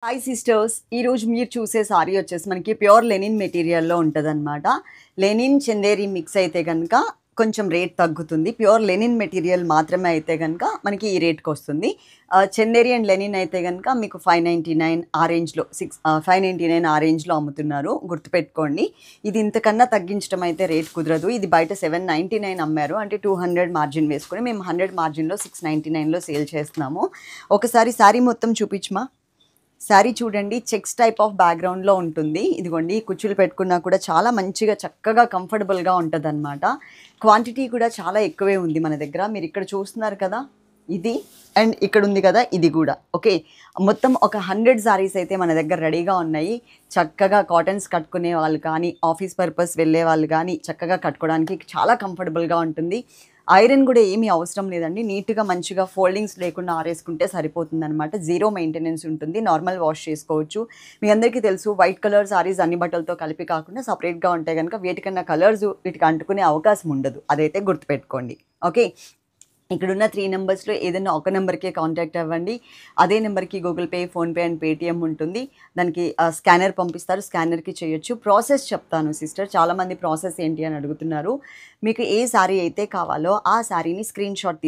Hi sisters, ఈరోజు మీరు చూసే సారీ వచ్చేసి మనకి ప్యూర్ లెనిన్ మెటీరియల్లో ఉంటుందన్నమాట. లెనిన్ చందేరి మిక్స్ అయితే కనుక కొంచెం రేట్ తగ్గుతుంది. ప్యూర్ లెనిన్ మెటీరియల్ మాత్రమే అయితే కనుక మనకి ఈ రేట్కి వస్తుంది. చందేరి అండ్ లెనిన్ అయితే కనుక మీకు 599 ఆ రేంజ్లో 599 ఆ రేంజ్లో అమ్ముతున్నారు. గుర్తుపెట్టుకోండి, ఇది ఇంతకన్నా తగ్గించడం అయితే రేట్ కుదరదు. ఇది బయట 799 అమ్మారు, అంటే 200 మార్జిన్ వేసుకొని మేము 100 మార్జిన్లో 699లో సేల్ చేస్తున్నాము. ఒకసారి శారీ మొత్తం చూపించమా. శారీ చూడండి, చెక్స్ టైప్ ఆఫ్ బ్యాక్గ్రౌండ్లో ఉంటుంది. ఇదిగోండి, కుచ్చులు పెట్టుకున్నా కూడా చాలా మంచిగా చక్కగా కంఫర్టబుల్గా ఉంటుంది అనమాట. క్వాంటిటీ కూడా చాలా ఎక్కువే ఉంది మన దగ్గర. మీరు ఇక్కడ చూస్తున్నారు కదా, ఇది అండ్ ఇక్కడ ఉంది కదా, ఇది కూడా ఓకే. మొత్తం ఒక 100 సారీస్ అయితే మన దగ్గర రెడీగా ఉన్నాయి. చక్కగా కాటన్స్ కట్టుకునే వాళ్ళు కానీ, ఆఫీస్ పర్పస్ వెళ్ళే వాళ్ళు కానీ చక్కగా కట్టుకోవడానికి చాలా కంఫర్టబుల్గా ఉంటుంది. ఐరన్ కూడా ఏమీ అవసరం లేదండి. నీట్గా మంచిగా ఫోల్డింగ్స్ లేకుండా ఆరేసుకుంటే సరిపోతుంది అనమాట. జీరో మెయింటెనెన్స్ ఉంటుంది. నార్మల్ వాష్ చేసుకోవచ్చు. మీ అందరికీ తెలుసు, వైట్ కలర్ సారీస్ అన్ని బట్టలతో కలిపి కాకుండా సపరేట్గా ఉంటాయి కనుక వీటికన్నా కలర్స్ వీటికి అంటుకునే అవకాశం ఉండదు. అదైతే గుర్తుపెట్టుకోండి. ఓకే, ఇక్కడున్న 3 నెంబర్స్లో ఏదైనా ఒక నెంబర్కే కాంటాక్ట్ అవ్వండి. అదే నెంబర్కి Google pay, PhonePe and Paytm ఉంటుంది. దానికి స్కానర్ పంపిస్తారు, స్కానర్కి చేయొచ్చు. ప్రాసెస్ చెప్తాను సిస్టర్, చాలామంది ప్రాసెస్ ఏంటి అని అడుగుతున్నారు. మీకు ఏ శారీ అయితే కావాలో ఆ శారీని స్క్రీన్ షాట్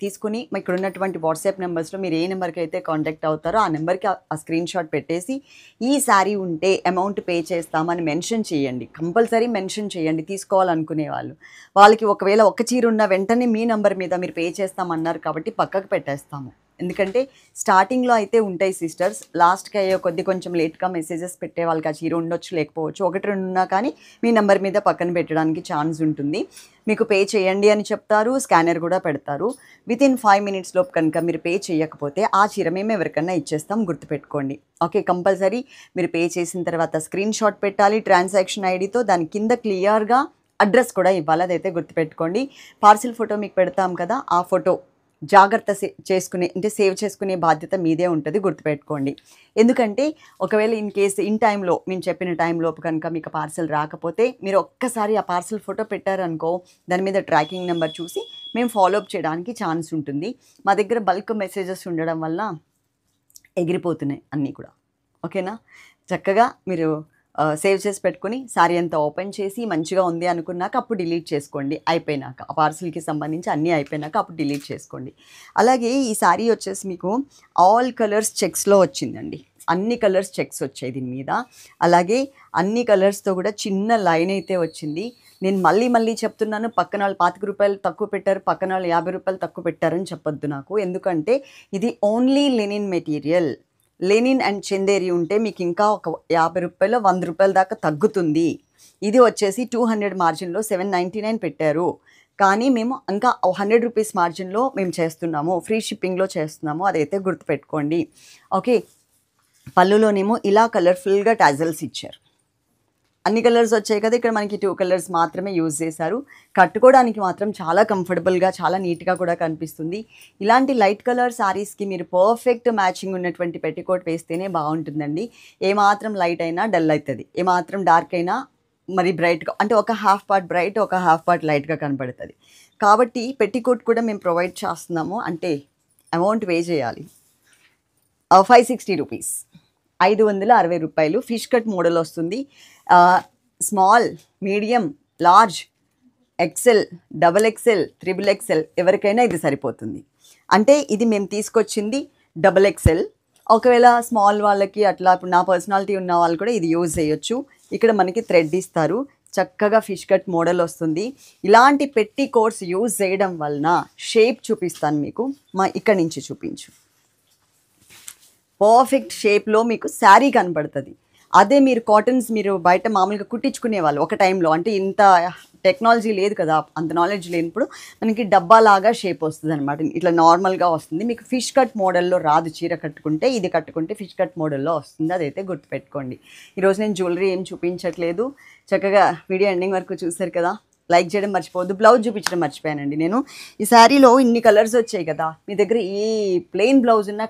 తీసుకుని ఇక్కడ ఉన్నటువంటి వాట్సాప్ నెంబర్స్లో మీరు ఏ నెంబర్కి అయితే కాంటాక్ట్ అవుతారో ఆ నెంబర్కి ఆ స్క్రీన్ షాట్ పెట్టేసి ఈ శారీ ఉంటే అమౌంట్ పే చేస్తామని మెన్షన్ చేయండి. కంపల్సరీ మెన్షన్ చేయండి తీసుకోవాలనుకునే వాళ్ళకి. ఒకవేళ ఒక చీర ఉన్న వెంటనే మీ నెంబర్ మీద మీరు పే చేస్తామన్నారు కాబట్టి పక్కకు పెట్టేస్తాము. ఎందుకంటే స్టార్టింగ్లో అయితే ఉంటాయి సిస్టర్స్, లాస్ట్కి అయ్యే కొద్ది కొంచెం లేట్గా మెసేజెస్ పెట్టే వాళ్ళకి ఆ చీర ఉండొచ్చు, లేకపోవచ్చు. 1-2 ఉన్నా కానీ మీ నెంబర్ మీద పక్కన పెట్టడానికి ఛాన్స్ ఉంటుంది. మీకు పే చేయండి అని చెప్తారు, స్కానర్ కూడా పెడతారు. వితిన్ 5 minutes లోపు కనుక మీరు పే చేయకపోతే ఆ చీర మేము ఎవరికన్నా ఇచ్చేస్తాం, గుర్తుపెట్టుకోండి. ఓకే, కంపల్సరీ మీరు పే చేసిన తర్వాత స్క్రీన్ షాట్ పెట్టాలి ట్రాన్సాక్షన్ ఐడితో. దాని కింద క్లియర్గా అడ్రస్ కూడా ఇవ్వాలి, అదైతే గుర్తుపెట్టుకోండి. పార్సిల్ ఫోటో మీకు పెడతాం కదా, ఆ ఫోటో జాగ్రత్త సేవ్ చేసుకునే బాధ్యత మీదే ఉంటుంది, గుర్తుపెట్టుకోండి. ఎందుకంటే ఒకవేళ ఇన్ కేసు టైంలో మేము చెప్పిన టైంలోపు కనుక మీకు పార్సిల్ రాకపోతే మీరు ఒక్కసారి ఆ పార్సిల్ ఫోటో పెట్టారనుకో, దాని మీద ట్రాకింగ్ నెంబర్ చూసి మేము ఫాలోఅప్ చేయడానికి ఛాన్స్ ఉంటుంది. మా దగ్గర బల్క్ మెసేజెస్ ఉండడం వల్ల ఎగిరిపోతున్నాయి అన్నీ కూడా. ఓకేనా, చక్కగా మీరు సేవ్ చేసి పెట్టుకుని శారీ అంతా ఓపెన్ చేసి మంచిగా ఉంది అనుకున్నాక అప్పుడు డిలీట్ చేసుకోండి. అయిపోయినాక ఆ పార్సిల్కి సంబంధించి అన్నీ అయిపోయినాక అప్పుడు డిలీట్ చేసుకోండి. అలాగే ఈ శారీ వచ్చేసి మీకు ఆల్ కలర్స్ చెక్స్లో వచ్చిందండి. అన్ని కలర్స్ చెక్స్ వచ్చాయి దీని మీద. అలాగే అన్ని కలర్స్తో కూడా చిన్న లైన్ అయితే వచ్చింది. నేను మళ్ళీ చెప్తున్నాను, పక్కన వాళ్ళు 25 రూపాయలు తక్కువ పెట్టారు, పక్కన వాళ్ళు 50 రూపాయలు తక్కువ పెట్టారని చెప్పొద్దు నాకు. ఎందుకంటే ఇది only Lenin material. Lenin and Chanderi ఉంటే మీకు ఇంకా ఒక 50 రూపాయలు 100 రూపాయల దాకా తగ్గుతుంది. ఇది వచ్చేసి 200 మార్జిన్లో 799 పెట్టారు, కానీ మేము ఇంకా 100 రూపీస్ మార్జిన్లో మేము చేస్తున్నాము, ఫ్రీ షిప్పింగ్లో చేస్తున్నాము. అదైతే గుర్తుపెట్టుకోండి. ఓకే, పళ్ళులోనేమో ఇలా కలర్ఫుల్గా టాజల్స్ ఇచ్చారు. అన్ని కలర్స్ వచ్చాయి కదా, ఇక్కడ మనకి 2 కలర్స్ మాత్రమే యూజ్ చేశారు. కట్టుకోవడానికి మాత్రం చాలా కంఫర్టబుల్గా, చాలా నీట్గా కూడా కనిపిస్తుంది. ఇలాంటి లైట్ కలర్ శారీస్కి మీరు పర్ఫెక్ట్ మ్యాచింగ్ ఉన్నటువంటి పెట్టికోట్ వేస్తేనే బాగుంటుందండి. ఏమాత్రం లైట్ అయినా డల్ అవుతుంది, ఏమాత్రం డార్క్ అయినా మరి బ్రైట్గా, అంటే ఒక హాఫ్ పార్ట్ బ్రైట్, ఒక హాఫ్ పార్ట్ లైట్గా కనపడుతుంది. కాబట్టి పెట్టికోట్ కూడా మేము ప్రొవైడ్ చేస్తున్నాము. అంటే అమౌంట్ పే చేయాలి, 560 రూపీస్, 560 రూపాయలు. ఫిష్ కట్ మోడల్ వస్తుంది. Small, medium, large, XL, XXL, XXL ఎవరికైనా ఇది సరిపోతుంది. అంటే ఇది మేము తీసుకొచ్చింది XXL. ఒకవేళ స్మాల్ వాళ్ళకి అట్లా, ఇప్పుడు నా పర్సనాలిటీ ఉన్న వాళ్ళు కూడా ఇది యూజ్ చేయొచ్చు. ఇక్కడ మనకి థ్రెడ్ ఇస్తారు, చక్కగా ఫిష్ కట్ మోడల్ వస్తుంది. ఇలాంటి పెట్టి కోట్స్ యూజ్ చేయడం వలన షేప్ చూపిస్తాను మీకు. ఇక్కడి నుంచి చూపించు. పర్ఫెక్ట్ షేప్లో మీకు శారీ కనపడుతుంది. అదే మీరు కాటన్స్ మీరు బయట మామూలుగా కుట్టించుకునే వాళ్ళు ఒక టైంలో, అంటే ఇంత టెక్నాలజీ లేదు కదా, అంత నాలెడ్జ్ లేనప్పుడు మనకి డబ్బాలాగా షేప్ వస్తుంది అనమాట. ఇట్లా నార్మల్గా వస్తుంది. మీకు ఫిష్ కట్ మోడల్లో రాదు. చీర కట్టుకుంటే, ఇది కట్టుకుంటే ఫిష్ కట్ మోడల్లో వస్తుంది. అదైతే గుర్తుపెట్టుకోండి. ఈరోజు నేను జ్యువెలరీ ఏం చూపించట్లేదు. చక్కగా వీడియో ఎండింగ్ వరకు చూసారు కదా. లైక్ చేయడం మర్చిపోవద్దు. బ్లౌజ్ చూపించడం మర్చిపోయానండి నేను. ఈ శారీలో ఇన్ని కలర్స్ వచ్చాయి కదా, మీ దగ్గర ఏ ప్లెయిన్ బ్లౌజ్ ఉన్నా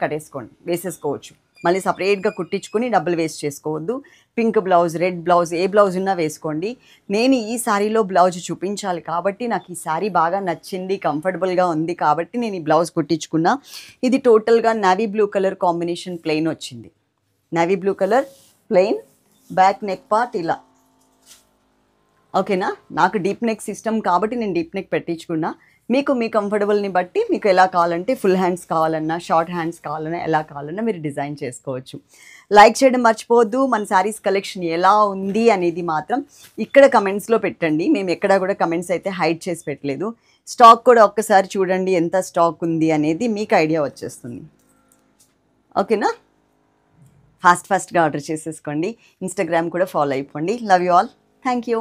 వేసేసుకోవచ్చు. మళ్ళీ సపరేట్గా కుట్టించుకుని డబ్బులు వేస్ట్ చేసుకోవద్దు. పింక్ బ్లౌజ్, రెడ్ బ్లౌజ్, ఏ బ్లౌజ్ ఉన్నా వేసుకోండి. నేను ఈ శారీలో బ్లౌజ్ చూపించాలి కాబట్టి నాకు ఈ శారీ బాగా నచ్చింది, కంఫర్టబుల్గా ఉంది కాబట్టి నేను ఈ బ్లౌజ్ కుట్టించుకున్నా. ఇది టోటల్గా navy blue colour combination plain వచ్చింది. Navy blue colour, plain, back neck part ఇలా. ఓకేనా, నాకు డీప్ నెక్ సిస్టమ్ కాబట్టి నేను డీప్ నెక్ పెట్టించుకున్నా. మీకు మీ కంఫర్టబుల్ని బట్టి మీకు ఎలా కావాలంటే ఫుల్ హ్యాండ్స్ కావాలన్నా, షార్ట్ హ్యాండ్స్ కావాలన్నా, ఎలా కావాలన్నా మీరు డిజైన్ చేసుకోవచ్చు. లైక్ చేయడం మర్చిపోవద్దు. మన శారీస్ కలెక్షన్ ఎలా ఉంది అనేది మాత్రం ఇక్కడ కమెంట్స్లో పెట్టండి. మేము ఎక్కడా కూడా కమెంట్స్ అయితే హైడ్ చేసి పెట్టలేదు. స్టాక్ కూడా ఒక్కసారి చూడండి, ఎంత స్టాక్ ఉంది అనేది మీకు ఐడియా వచ్చేస్తుంది. ఓకేనా, ఫాస్ట్గా ఆర్డర్ చేసేసుకోండి. ఇన్స్టాగ్రామ్ కూడా ఫాలో అయిపోండి. Love you all. Thank you.